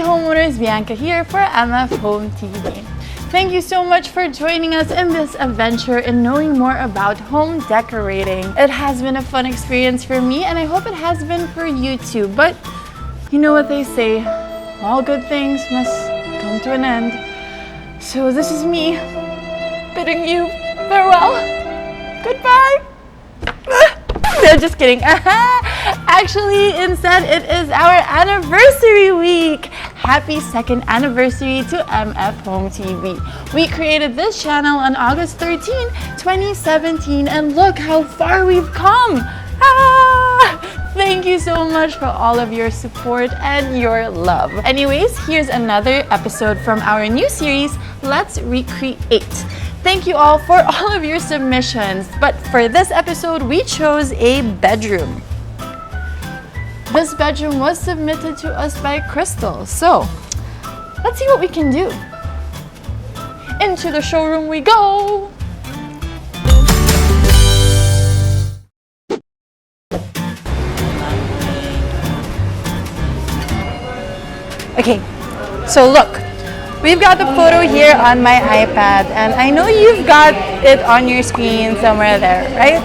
homeowners, Bianca here for MF Home TV. Thank you so much for joining us in this adventure in knowing more about home decorating. It has been a fun experience for me and I hope it has been for you too. But you know what they say, all good things must come to an end. So this is me bidding you farewell. Goodbye. No, just kidding. Actually, instead, it is our anniversary week. Happy second anniversary to MF Home TV. We created this channel on August 13, 2017, and look how far we've come. Thank you so much for all of your support and your love. Anyways, here's another episode from our new series, Let's Recreate. Thank you all for all of your submissions, but for this episode, we chose a bedroom. This bedroom was submitted to us by Krystal, so let's see what we can do. Into the showroom we go! Okay, so look. We've got the photo here on my iPad, and I know you've got it on your screen somewhere there, right?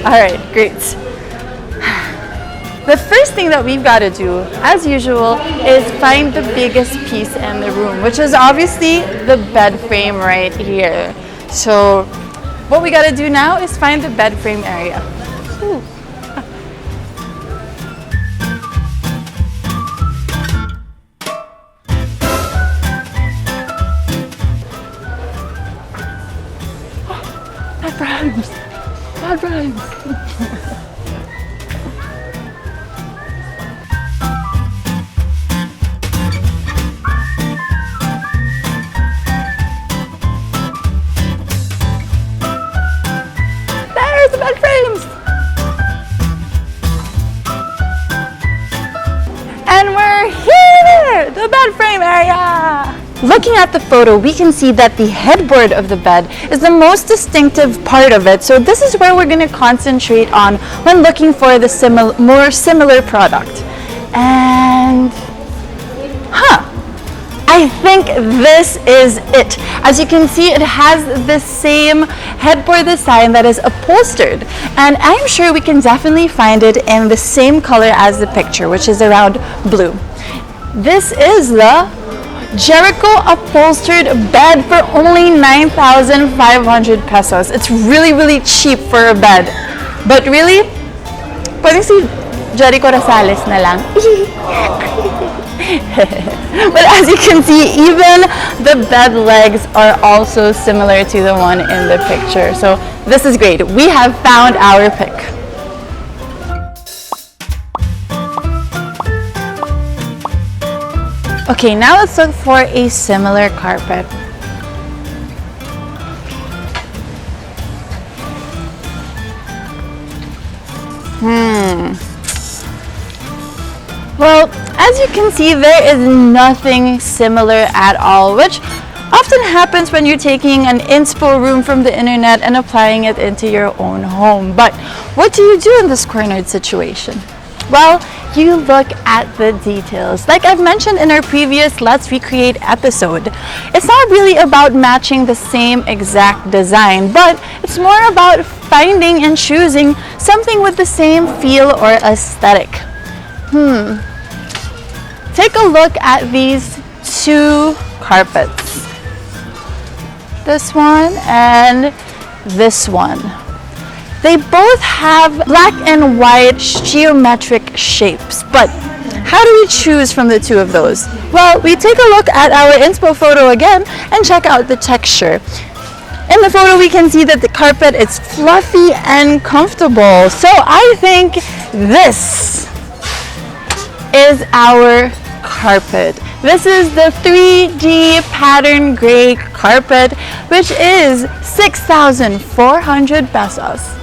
All right, great. The first thing that we've got to do, as usual, is find the biggest piece in the room, which is obviously the bed frame right here. So what we got to do now is find the bed frame area. Ooh. Bad rhymes. There's the bed frames. And we're here, the bed frame area. Looking at the photo, we can see that the headboard of the bed is the most distinctive part of it. So this is where we're going to concentrate on when looking for the more similar product. And, I think this is it. As you can see, it has the same headboard design that is upholstered. And I'm sure we can definitely find it in the same color as the picture, which is around blue. This is the Jericho upholstered bed for only 9,500 pesos. It's really, really cheap for a bed. But really, pwedeng si Jericho Rosales na lang. But as you can see, even the bed legs are also similar to the one in the picture. So this is great. We have found our pick. Okay, now let's look for a similar carpet. Well, as you can see, there is nothing similar at all, which often happens when you're taking an inspo room from the internet and applying it into your own home. But what do you do in this cornered situation? Well, you look at the details. Like I've mentioned in our previous Let's Recreate episode, it's not really about matching the same exact design, but it's more about finding and choosing something with the same feel or aesthetic. Take a look at these two carpets. This one and this one. They both have black and white geometric shapes, but how do we choose from the two of those? Well, we take a look at our inspo photo again and check out the texture. In the photo, we can see that the carpet is fluffy and comfortable. So I think this is our carpet. This is the 3D pattern gray carpet, which is 6,400 pesos.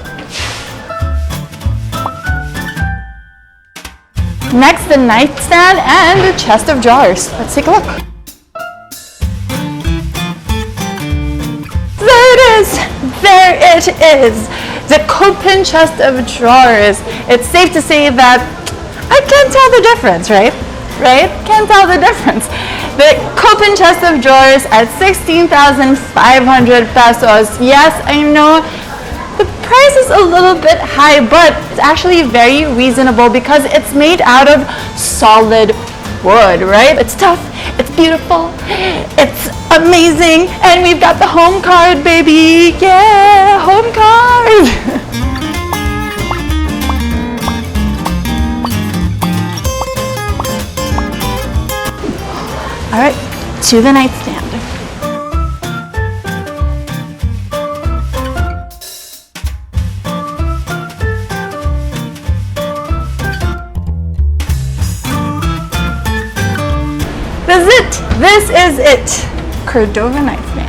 Next, the nightstand and the chest of drawers. Let's take a look. There it is! There it is! The open chest of drawers. It's safe to say that I can't tell the difference, right? right? Can't tell the difference. The Copen chest of drawers at 16,500 pesos. Yes, I know the price is a little bit high, but it's actually very reasonable because it's made out of solid wood, right? It's tough, it's beautiful, it's amazing, and we've got the home card, baby. Yeah, home card. All right, to the nightstand. This is it. Cordova nightstand.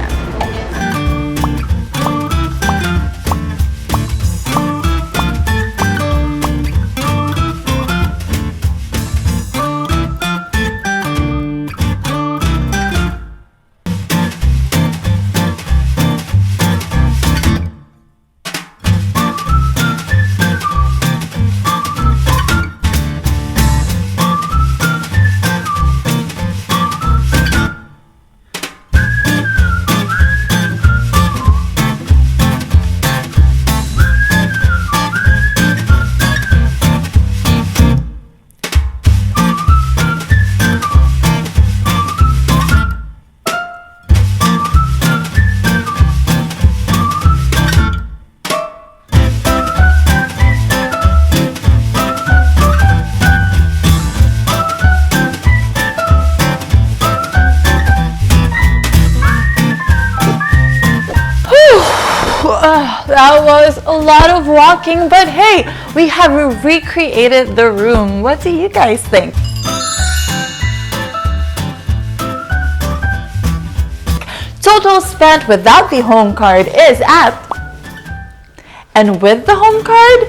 That was a lot of walking, but hey, we have recreated the room. What do you guys think? Total spent without the home card is at, and with the home card,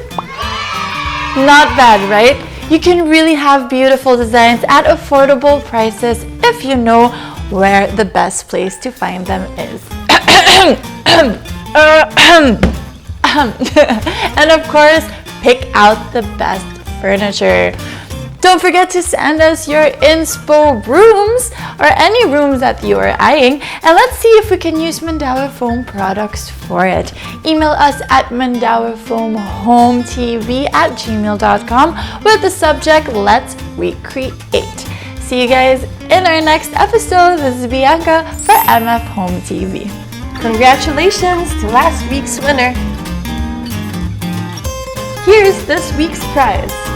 not bad, right? You can really have beautiful designs at affordable prices if you know where the best place to find them is. And of course, pick out the best furniture. Don't forget to send us your inspo rooms or any rooms that you are eyeing, and let's see if we can use Mandaue Foam products for it. Email us at mandauefoamhometv@gmail.com with the subject Let's Recreate. See you guys in our next episode. This is Bianca for MF Home TV. Congratulations to last week's winner. Here's this week's prize.